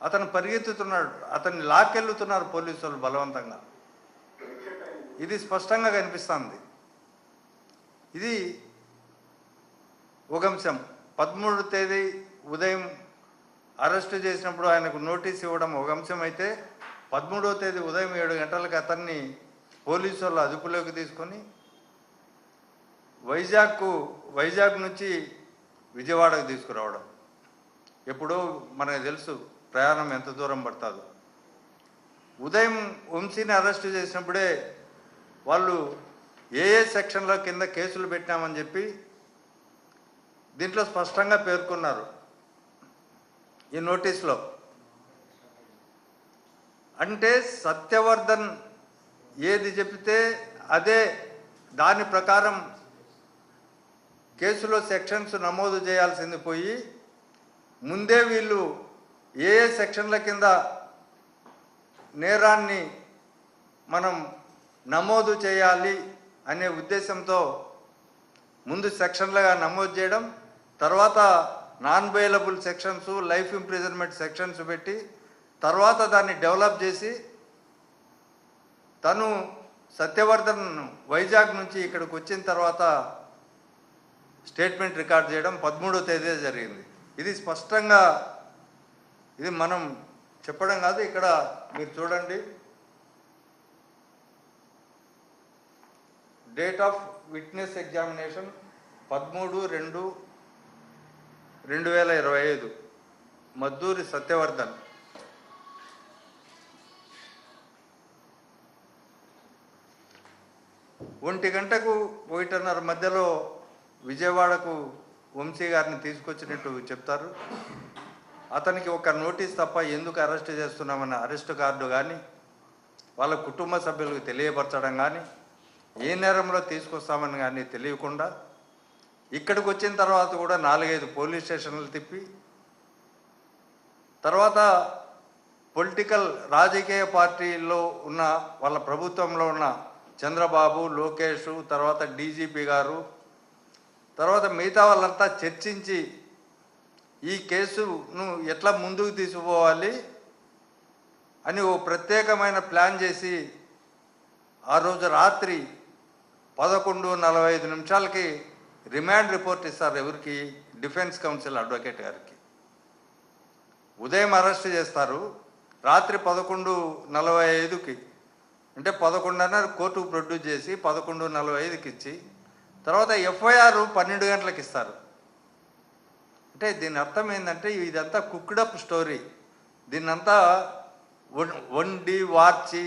అతను పరిగెత్తుతున్నాడు, అతన్ని లాక్కెళ్తున్నారు పోలీసులు బలవంతంగా. ఇది స్పష్టంగా కనిపిస్తుంది. ఇది ఒక అంశం. 13వ తేదీ ఉదయం అరెస్టు చేసినప్పుడు ఆయనకు నోటీస్ ఇవ్వడం ఒక అంశం అయితే, 13వ తేదీ ఉదయం 7 గంటలకు అతన్ని పోలీసు వాళ్ళు అదుపులోకి తీసుకొని వైజాగ్ నుంచి విజయవాడకు తీసుకురావడం. ఎప్పుడో మనకు తెలుసు ప్రయాణం ఎంత దూరం పడుతుందో. ఉదయం వంశీని అరెస్టు చేసినప్పుడే వాళ్ళు ఏ సెక్షన్ల కింద కేసులు పెట్టామని చెప్పి దీంట్లో స్పష్టంగా పేర్కొన్నారు ఈ నోటీస్లో. అంటే సత్యవర్ధన్ ఏది చెబితే అదే దాని ప్రకారం కేసులో సెక్షన్స్ నమోదు చేయాల్సింది పోయి, ముందే వీళ్ళు ఏ సెక్షన్ల కింద నేరాన్ని మనం నమోదు చేయాలి అనే ఉద్దేశంతో ముందు సెక్షన్లుగా నమోదు చేయడం, తర్వాత non bailable sections, life imprisonment sections పెట్టి తర్వాత దాన్ని డెవలప్ చేసి తను సత్యవర్ధన్ వైజాగ్ నుంచి ఇక్కడికి వచ్చిన తర్వాత స్టేట్మెంట్ రికార్డ్ చేయడం 13వ తేదీ జరిగింది. ఇది స్పష్టంగా, ఇది మనం చెప్పడం కాదు, ఇక్కడ మీరు చూడండి. Date of witness examination 13/2/2025 Madduri Satyavardhan. ఒంటి గంటకు 1:30 మధ్యలో విజయవాడకు వంశీ గారిని తీసుకొచ్చినట్టు చెప్తారు. అతనికి ఒక నోటీస్ తప్ప ఎందుకు అరెస్ట్ చేస్తున్నామన్న అరెస్ట్ కార్డు కానీ, వాళ్ళ కుటుంబ సభ్యులకు తెలియపరచడం కానీ, ఏ నేరంలో తీసుకొస్తామని కానీ తెలియకుండా ఇక్కడికి వచ్చిన తర్వాత కూడా 4-5 పోలీస్ స్టేషన్లు తిప్పి, తర్వాత పొలిటికల్ రాజకీయ పార్టీల్లో ఉన్న వాళ్ళ ప్రభుత్వంలో ఉన్న చంద్రబాబు, లోకేష్, తర్వాత డీజీపీ గారు, తర్వాత మిగతా వాళ్ళంతా చర్చించి ఈ కేసును ఎట్లా ముందుకు తీసుకుపోవాలి అని ఓ ప్రత్యేకమైన ప్లాన్ చేసి ఆ రోజు రాత్రి 11:45 రిమాండ్ రిపోర్ట్ ఇస్తారు. ఎవరికి? డిఫెన్స్ కౌన్సిల్ అడ్వకేట్ గారికి. ఉదయం అరెస్ట్ చేస్తారు, రాత్రి 11:45 అంటే 11:30 కోర్టుకు ప్రొడ్యూస్ చేసి 11:45 ఇచ్చి తర్వాత ఎఫ్ఐఆర్ 12 గంటలకు ఇస్తారు. అంటే దీని అర్థం ఏంటంటే ఇదంతా కుక్డప్ స్టోరీ. దీన్నంతా వండి వార్చి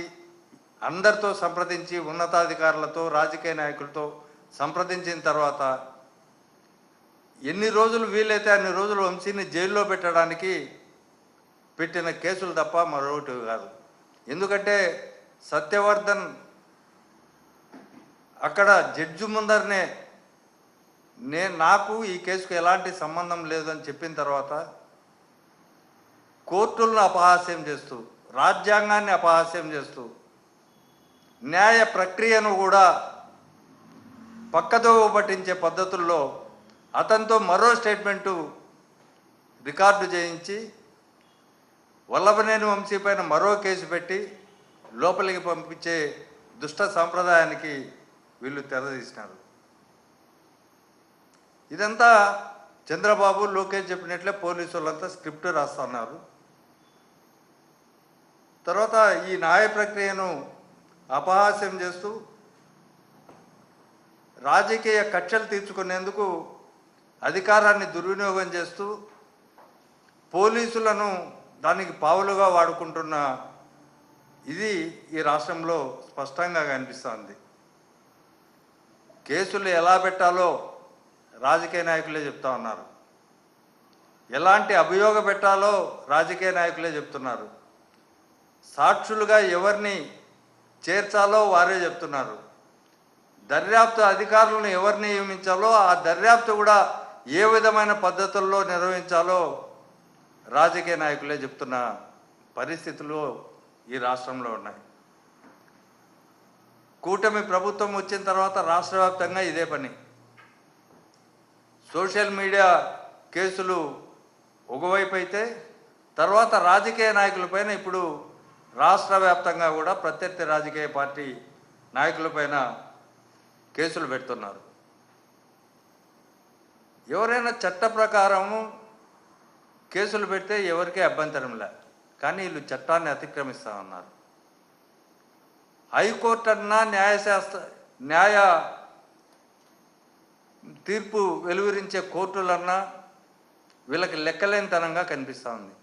అందరితో సంప్రదించి, ఉన్నతాధికారులతో, రాజకీయ నాయకులతో సంప్రదించిన తర్వాత ఎన్ని రోజులు వీలైతే అన్ని రోజులు వంశీని జైల్లో పెట్టడానికి పెట్టిన కేసులు తప్ప మరొకటి కాదు. ఎందుకంటే సత్యవర్ధన్ అక్కడ జడ్జి ముందరనే నాకు ఈ కేసుకు ఎలాంటి సంబంధం లేదని చెప్పిన తర్వాత కోర్టులను అపహాస్యం చేస్తూ, రాజ్యాంగాన్ని అపహాస్యం చేస్తూ, న్యాయ ప్రక్రియను కూడా పక్కదోవ పట్టించే పద్ధతుల్లో అతనితో మరో స్టేట్మెంటు రికార్డు చేయించి వల్లభనేని వంశీ పైన మరో కేసు పెట్టి లోపలికి పంపించే దుష్ట సాంప్రదాయానికి వీళ్ళు తెరదీసినారు. ఇదంతా చంద్రబాబు, లోకేష్ చెప్పినట్లే పోలీసు వాళ్ళంతా స్క్రిప్ట్ రాస్తున్నారు. తర్వాత ఈ న్యాయ ప్రక్రియను అపహాస్యం చేస్తూ రాజకీయ కక్షలు తీర్చుకునేందుకు అధికారాన్ని దుర్వినియోగం చేస్తూ పోలీసులను దానికి పావులుగా వాడుకుంటున్న ఇది ఈ రాష్ట్రంలో స్పష్టంగా కనిపిస్తుంది. కేసులు ఎలా పెట్టాలో రాజకీయ నాయకులే చెప్తా ఉన్నారు, ఎలాంటి అభియోగ పెట్టాలో రాజకీయ నాయకులే చెప్తున్నారు, సాక్షులుగా ఎవరిని చేర్చాలో వారే చెప్తున్నారు, దర్యాప్తు అధికారులను ఎవరిని నియమించాలో ఆ దర్యాప్తు కూడా ఏ విధమైన పద్ధతుల్లో నిర్వహించాలో రాజకీయ నాయకులే చెప్తున్న పరిస్థితులు ఈ రాష్ట్రంలో ఉన్నాయి. కూటమి ప్రభుత్వం వచ్చిన తర్వాత రాష్ట్ర వ్యాప్తంగా ఇదే పని. సోషల్ మీడియా కేసులు ఒకవైపు అయితే, తర్వాత రాజకీయ నాయకులపైన ఇప్పుడు రాష్ట్ర వ్యాప్తంగా కూడా ప్రత్యర్థి రాజకీయ పార్టీ నాయకులపైన కేసులు పెడుతున్నారు. ఎవరైనా చట్ట ప్రకారము కేసులు పెడితే ఎవరికీ అభ్యంతరం లే, కానీ వీళ్ళు చట్టాన్ని అతిక్రమిస్తా ఉన్నారు. హైకోర్టు అన్నా న్యాయ తీర్పు వెలువరించే కోర్టులన్నా వీళ్ళకి లెక్కలేనితనంగా కనిపిస్తూ ఉంది.